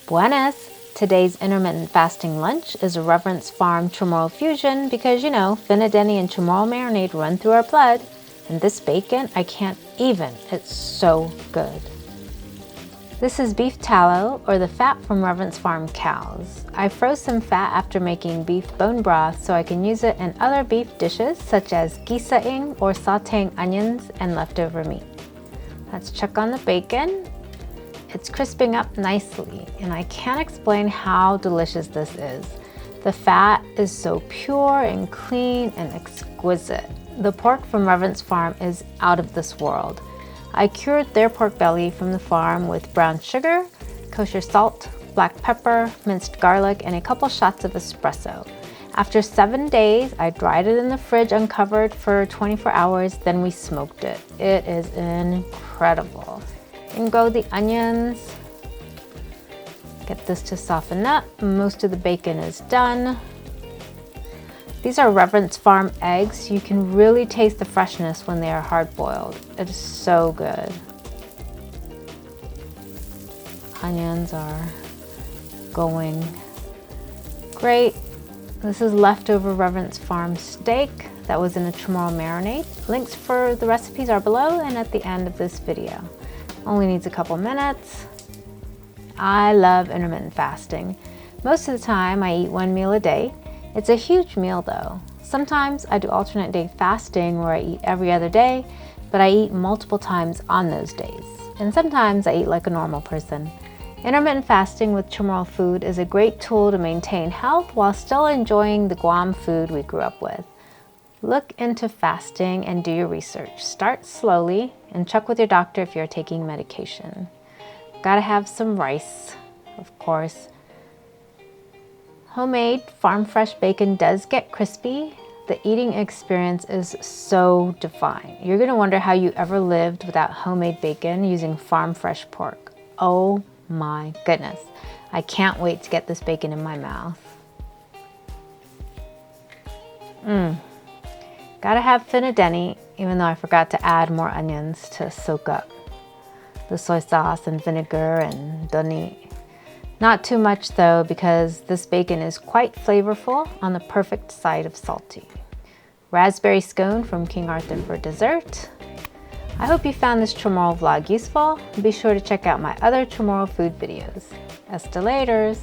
Buenas! Today's intermittent fasting lunch is a Reverence Farm Chamorro fusion because, you know, Fina'denne and Chamorro marinade run through our blood. And this bacon, I can't even. It's so good. This is beef tallow, or the fat from Reverence Farm cows. I froze some fat after making beef bone broth so I can use it in other beef dishes such as Gisa-ing or sauteing onions and leftover meat. Let's check on the bacon. It's crisping up nicely, and I can't explain how delicious this is. The fat is so pure and clean and exquisite. The pork from Reverence Farm is out of this world. I cured their pork belly from the farm with brown sugar, kosher salt, black pepper, minced garlic, and a couple shots of espresso. After 7 days, I dried it in the fridge uncovered for 24 hours, then we smoked it. It is incredible. And go the onions. Get this to soften up. Most of the bacon is done. These are Reverence Farm eggs. You can really taste the freshness when they are hard boiled. It is so good. Onions are going great. This is leftover Reverence Farm steak that was in a Chamorro marinade. Links for the recipes are below and at the end of this video. Only needs a couple minutes. I love intermittent fasting. Most of the time I eat 1 meal a day. It's a huge meal though. Sometimes I do alternate day fasting where I eat every other day, but I eat multiple times on those days. And sometimes I eat like a normal person. Intermittent fasting with Chamorro food is a great tool to maintain health while still enjoying the Guam food we grew up with. Look into fasting and do your research. Start slowly and check with your doctor if you're taking medication. Gotta have some rice, of course. Homemade farm fresh bacon does get crispy. The eating experience is so divine. You're gonna wonder how you ever lived without homemade bacon using farm fresh pork. Oh my goodness. I can't wait to get this bacon in my mouth. Gotta have Fina'denne, even though I forgot to add more onions to soak up the soy sauce and vinegar and doni. Not too much though, because this bacon is quite flavorful on the perfect side of salty. Raspberry scone from King Arthur for dessert. I hope you found this Chamorro vlog useful. Be sure to check out my other Chamorro food videos. Hasta laters!